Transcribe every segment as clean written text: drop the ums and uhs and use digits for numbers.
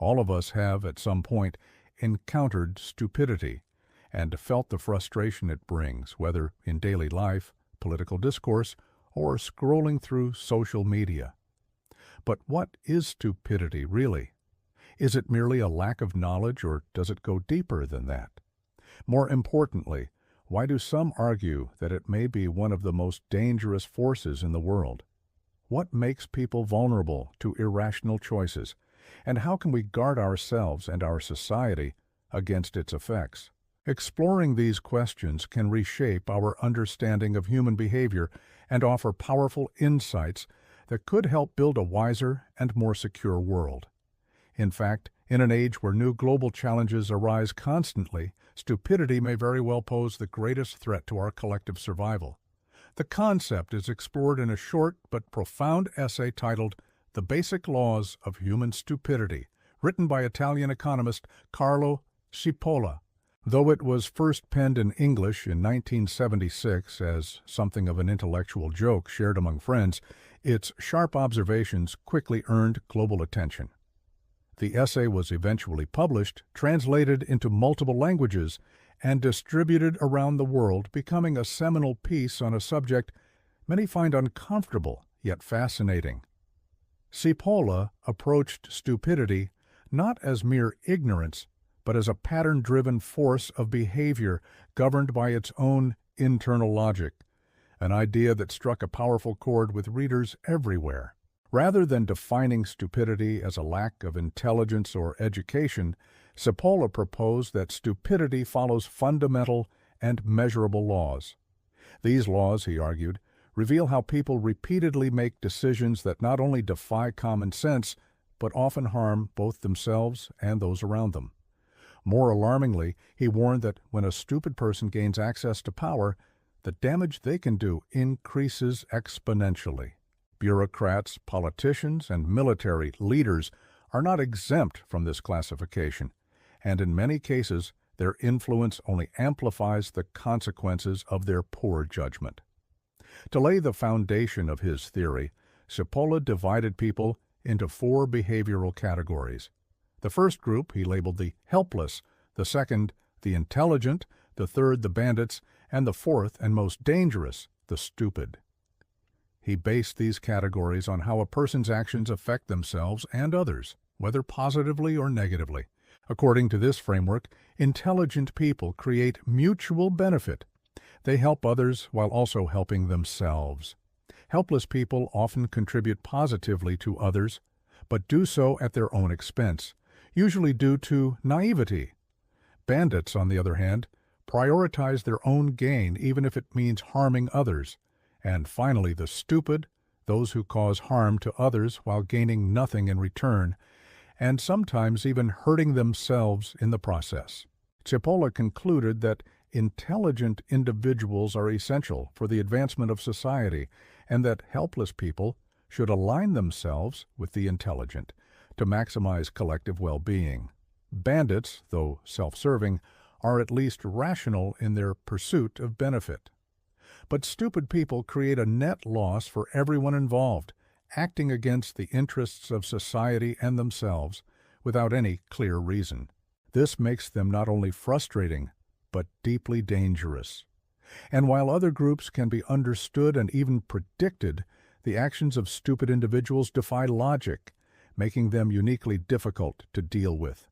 All of us have, at some point, encountered stupidity and felt the frustration it brings, whether in daily life, political discourse, or scrolling through social media. But what is stupidity, really? Is it merely a lack of knowledge, or does it go deeper than that? More importantly, why do some argue that it may be one of the most dangerous forces in the world? What makes people vulnerable to irrational choices, and how can we guard ourselves and our society against its effects? Exploring these questions can reshape our understanding of human behavior and offer powerful insights that could help build a wiser and more secure world. In fact, in an age where new global challenges arise constantly, stupidity may very well pose the greatest threat to our collective survival. The concept is explored in a short but profound essay titled The Basic Laws of Human Stupidity, written by Italian economist Carlo Cipolla. Though it was first penned in English in 1976 as something of an intellectual joke shared among friends, its sharp observations quickly earned global attention. The essay was eventually published, translated into multiple languages, and distributed around the world, becoming a seminal piece on a subject many find uncomfortable yet fascinating. Cipolla approached stupidity not as mere ignorance, but as a pattern-driven force of behavior governed by its own internal logic, an idea that struck a powerful chord with readers everywhere. Rather than defining stupidity as a lack of intelligence or education, Cipolla proposed that stupidity follows fundamental and measurable laws. These laws, he argued, reveal how people repeatedly make decisions that not only defy common sense, but often harm both themselves and those around them. More alarmingly, he warned that when a stupid person gains access to power, the damage they can do increases exponentially. Bureaucrats, politicians, and military leaders are not exempt from this classification, and in many cases, their influence only amplifies the consequences of their poor judgment. To lay the foundation of his theory, Cipolla divided people into 4 behavioral categories. The first group he labeled the helpless, the second the intelligent, the third the bandits, and the fourth and most dangerous, the stupid. He based these categories on how a person's actions affect themselves and others, whether positively or negatively. According to this framework, intelligent people create mutual benefit. They help others while also helping themselves. Helpless people often contribute positively to others, but do so at their own expense, usually due to naivety. Bandits, on the other hand, prioritize their own gain even if it means harming others. And finally, the stupid, those who cause harm to others while gaining nothing in return, and sometimes even hurting themselves in the process. Cipolla concluded that intelligent individuals are essential for the advancement of society, and that helpless people should align themselves with the intelligent to maximize collective well-being. Bandits, though self-serving, are at least rational in their pursuit of benefit. But stupid people create a net loss for everyone involved, acting against the interests of society and themselves without any clear reason. This makes them not only frustrating, but deeply dangerous. And while other groups can be understood and even predicted, the actions of stupid individuals defy logic, making them uniquely difficult to deal with.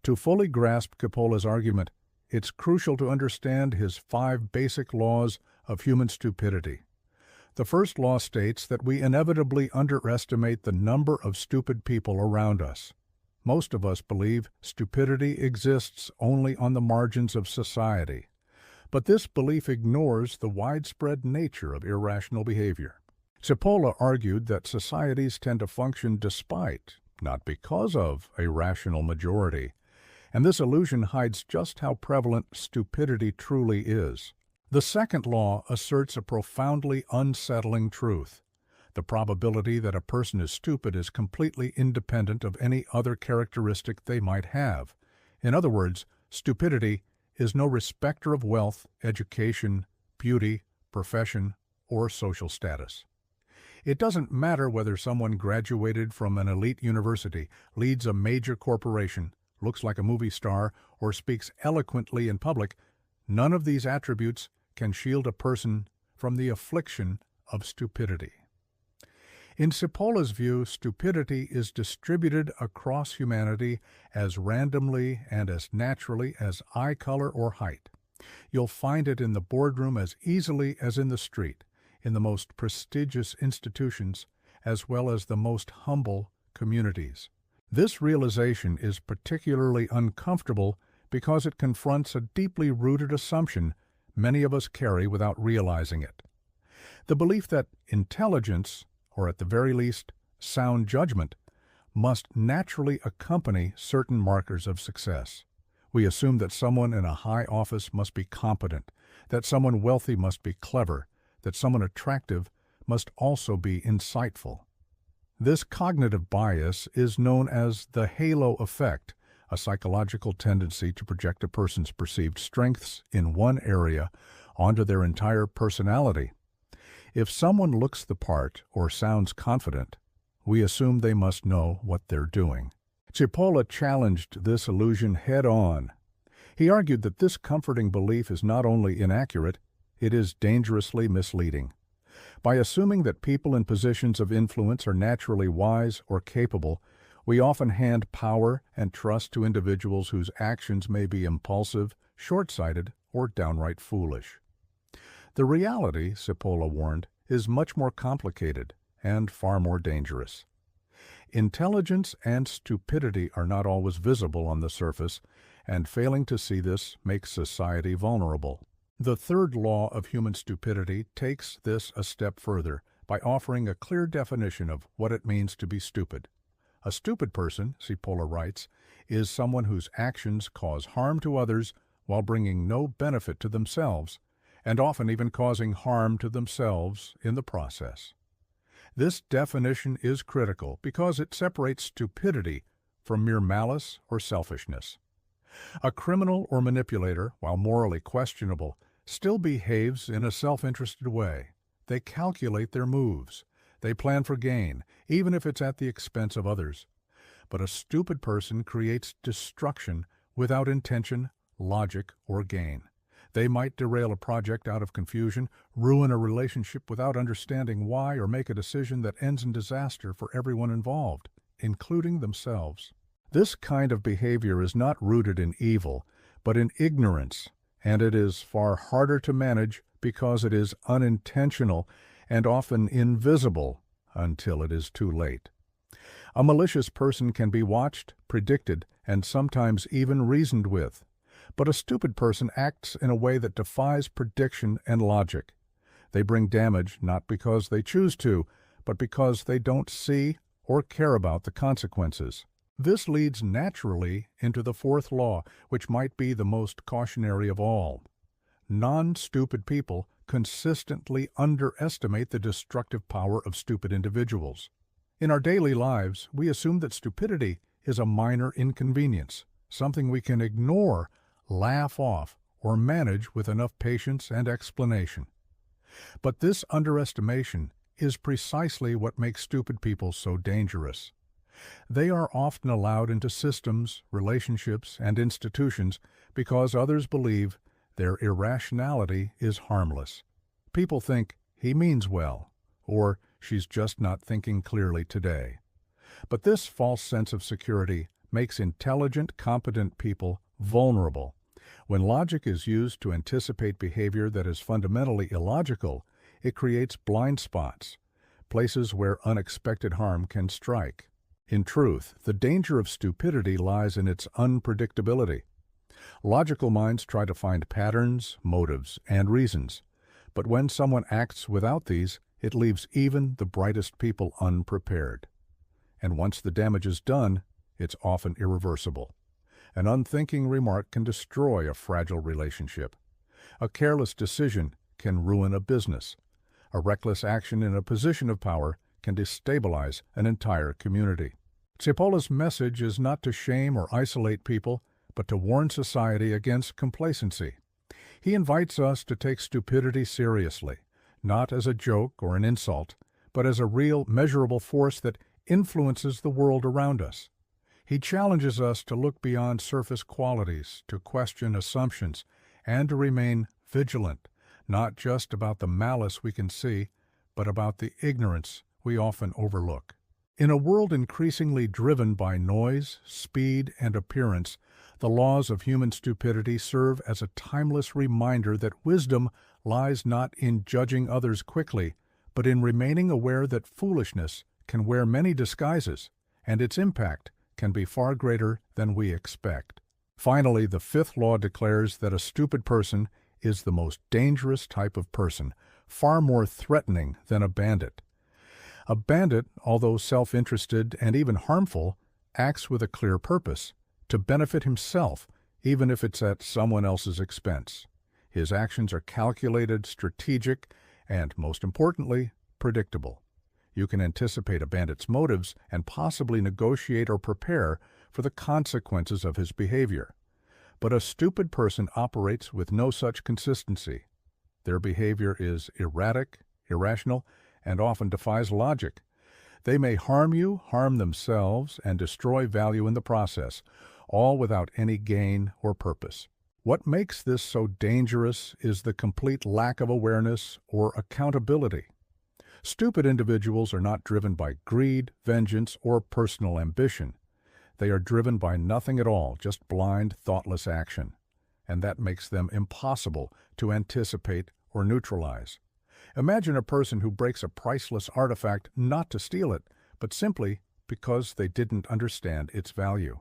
To fully grasp Cipolla's argument, it's crucial to understand his 5 basic laws of human stupidity. The first law states that we inevitably underestimate the number of stupid people around us. Most of us believe stupidity exists only on the margins of society, but this belief ignores the widespread nature of irrational behavior. Cipolla argued that societies tend to function despite, not because of, a rational majority, and this illusion hides just how prevalent stupidity truly is. The second law asserts a profoundly unsettling truth. The probability that a person is stupid is completely independent of any other characteristic they might have. In other words, stupidity is no respecter of wealth, education, beauty, profession, or social status. It doesn't matter whether someone graduated from an elite university, leads a major corporation, looks like a movie star, or speaks eloquently in public. None of these attributes can shield a person from the affliction of stupidity. In Cipolle's view, stupidity is distributed across humanity as randomly and as naturally as eye color or height. You'll find it in the boardroom as easily as in the street, in the most prestigious institutions, as well as the most humble communities. This realization is particularly uncomfortable because it confronts a deeply rooted assumption many of us carry without realizing it. The belief that intelligence, or at the very least, sound judgment, must naturally accompany certain markers of success. We assume that someone in a high office must be competent, that someone wealthy must be clever, that someone attractive must also be insightful. This cognitive bias is known as the halo effect, a psychological tendency to project a person's perceived strengths in one area onto their entire personality. If someone looks the part or sounds confident, we assume they must know what they're doing. Cipolla challenged this illusion head-on. He argued that this comforting belief is not only inaccurate, it is dangerously misleading. By assuming that people in positions of influence are naturally wise or capable, we often hand power and trust to individuals whose actions may be impulsive, short-sighted, or downright foolish. The reality, Cipolla warned, is much more complicated and far more dangerous. Intelligence and stupidity are not always visible on the surface, and failing to see this makes society vulnerable. The third law of human stupidity takes this a step further by offering a clear definition of what it means to be stupid. A stupid person, Cipolla writes, is someone whose actions cause harm to others while bringing no benefit to themselves, and often even causing harm to themselves in the process. This definition is critical because it separates stupidity from mere malice or selfishness. A criminal or manipulator, while morally questionable, still behaves in a self-interested way. They calculate their moves. They plan for gain, even if it's at the expense of others. But a stupid person creates destruction without intention, logic, or gain. They might derail a project out of confusion, ruin a relationship without understanding why, or make a decision that ends in disaster for everyone involved, including themselves. This kind of behavior is not rooted in evil, but in ignorance, and it is far harder to manage because it is unintentional and often invisible until it is too late. A malicious person can be watched, predicted, and sometimes even reasoned with. But a stupid person acts in a way that defies prediction and logic. They bring damage not because they choose to, but because they don't see or care about the consequences. This leads naturally into the fourth law, which might be the most cautionary of all. Non-stupid people consistently underestimate the destructive power of stupid individuals. In our daily lives, we assume that stupidity is a minor inconvenience, something we can ignore, laugh off, or manage with enough patience and explanation. But this underestimation is precisely what makes stupid people so dangerous. They are often allowed into systems, relationships, and institutions because others believe their irrationality is harmless. People think, he means well, or she's just not thinking clearly today. But this false sense of security makes intelligent, competent people vulnerable. When logic is used to anticipate behavior that is fundamentally illogical, it creates blind spots, places where unexpected harm can strike. In truth, the danger of stupidity lies in its unpredictability. Logical minds try to find patterns, motives, and reasons, but when someone acts without these, it leaves even the brightest people unprepared. And once the damage is done, it's often irreversible. An unthinking remark can destroy a fragile relationship. A careless decision can ruin a business. A reckless action in a position of power can destabilize an entire community. Cipolla's message is not to shame or isolate people, but to warn society against complacency. He invites us to take stupidity seriously, not as a joke or an insult, but as a real, measurable force that influences the world around us. He challenges us to look beyond surface qualities, to question assumptions, and to remain vigilant, not just about the malice we can see, but about the ignorance we often overlook. In a world increasingly driven by noise, speed, and appearance, the laws of human stupidity serve as a timeless reminder that wisdom lies not in judging others quickly, but in remaining aware that foolishness can wear many disguises, and its impact can be far greater than we expect. Finally, the fifth law declares that a stupid person is the most dangerous type of person, far more threatening than a bandit. A bandit, although self-interested and even harmful, acts with a clear purpose, to benefit himself, even if it's at someone else's expense. His actions are calculated, strategic, and, most importantly, predictable. You can anticipate a bandit's motives and possibly negotiate or prepare for the consequences of his behavior. But a stupid person operates with no such consistency. Their behavior is erratic, irrational, and often defies logic. They may harm you, harm themselves, and destroy value in the process, all without any gain or purpose. What makes this so dangerous is the complete lack of awareness or accountability. Stupid individuals are not driven by greed, vengeance, or personal ambition. They are driven by nothing at all, just blind, thoughtless action. And that makes them impossible to anticipate or neutralize. Imagine a person who breaks a priceless artifact not to steal it, but simply because they didn't understand its value.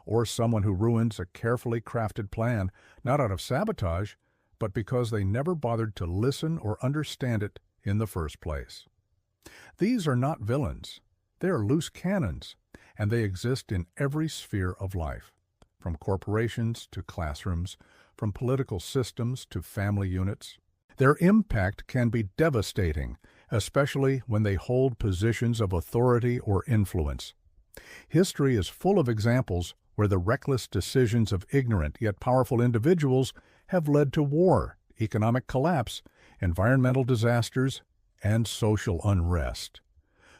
Or someone who ruins a carefully crafted plan, not out of sabotage, but because they never bothered to listen or understand it in the first place. These are not villains. They are loose cannons, and they exist in every sphere of life, from corporations to classrooms, from political systems to family units. Their impact can be devastating, especially when they hold positions of authority or influence. History is full of examples where the reckless decisions of ignorant yet powerful individuals have led to war, economic collapse, environmental disasters, and social unrest.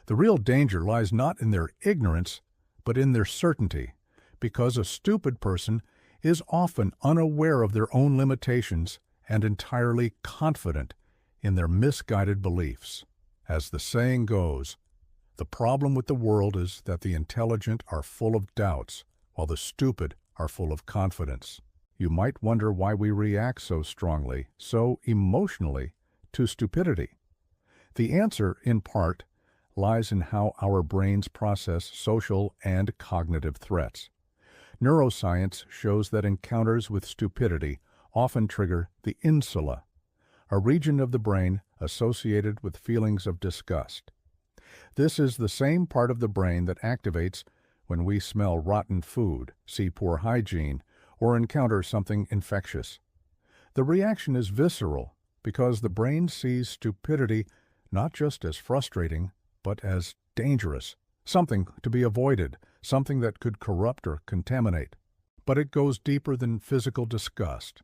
The real danger lies not in their ignorance, but in their certainty, because a stupid person is often unaware of their own limitations and entirely confident in their misguided beliefs. As the saying goes, the problem with the world is that the intelligent are full of doubts, while the stupid are full of confidence. You might wonder why we react so strongly, so emotionally, to stupidity. The answer, in part, lies in how our brains process social and cognitive threats. Neuroscience shows that encounters with stupidity often trigger the insula, a region of the brain associated with feelings of disgust. This is the same part of the brain that activates when we smell rotten food, see poor hygiene, or encounter something infectious. The reaction is visceral because the brain sees stupidity not just as frustrating, but as dangerous, something to be avoided, something that could corrupt or contaminate. But it goes deeper than physical disgust.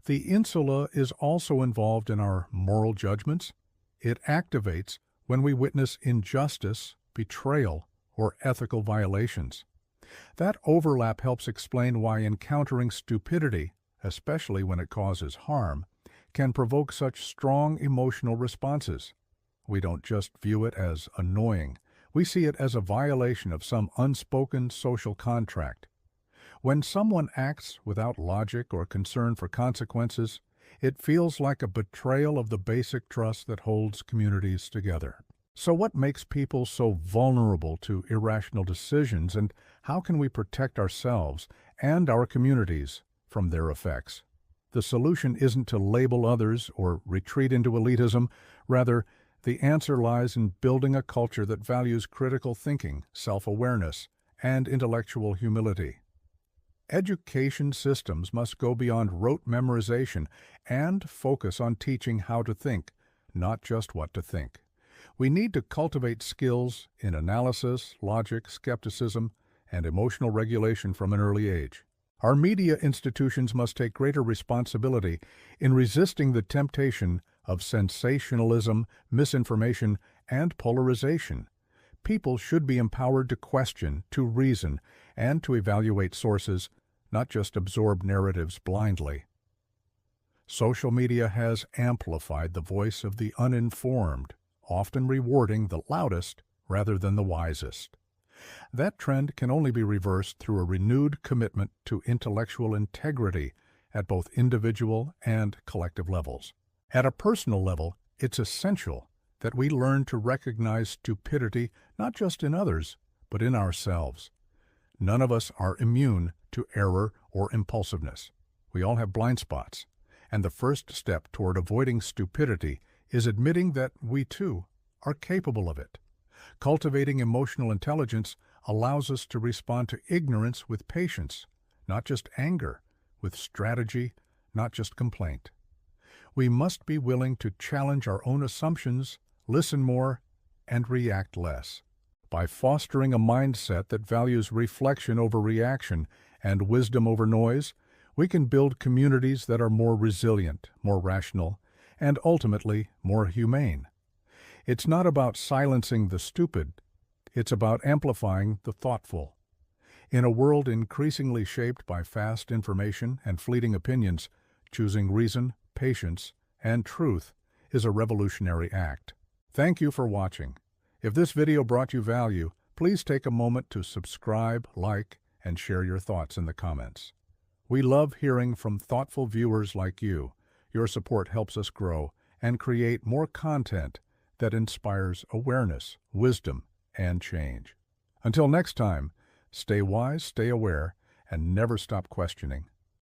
The insula is also involved in our moral judgments. It activates when we witness injustice, betrayal, or ethical violations. That overlap helps explain why encountering stupidity, especially when it causes harm, can provoke such strong emotional responses. We don't just view it as annoying. We see it as a violation of some unspoken social contract. When someone acts without logic or concern for consequences, it feels like a betrayal of the basic trust that holds communities together. So what makes people so vulnerable to irrational decisions, and how can we protect ourselves and our communities from their effects? The solution isn't to label others or retreat into elitism. Rather, the answer lies in building a culture that values critical thinking, self-awareness, and intellectual humility. Education systems must go beyond rote memorization and focus on teaching how to think, not just what to think. We need to cultivate skills in analysis, logic, skepticism, and emotional regulation from an early age. Our media institutions must take greater responsibility in resisting the temptation of sensationalism, misinformation, and polarization. People should be empowered to question, to reason, and to evaluate sources, not just absorb narratives blindly. Social media has amplified the voice of the uninformed, often rewarding the loudest rather than the wisest. That trend can only be reversed through a renewed commitment to intellectual integrity at both individual and collective levels. At a personal level, it's essential that we learn to recognize stupidity not just in others, but in ourselves. None of us are immune to error or impulsiveness. We all have blind spots, and the first step toward avoiding stupidity is admitting that we, too, are capable of it. Cultivating emotional intelligence allows us to respond to ignorance with patience, not just anger, with strategy, not just complaint. We must be willing to challenge our own assumptions, listen more, and react less. By fostering a mindset that values reflection over reaction and wisdom over noise, we can build communities that are more resilient, more rational, and ultimately more humane. It's not about silencing the stupid, it's about amplifying the thoughtful. In a world increasingly shaped by fast information and fleeting opinions, choosing reason, patience, and truth is a revolutionary act. Thank you for watching. If this video brought you value, please take a moment to subscribe, like, and share your thoughts in the comments. We love hearing from thoughtful viewers like you. Your support helps us grow and create more content that inspires awareness, wisdom, and change. Until next time, stay wise, stay aware, and never stop questioning.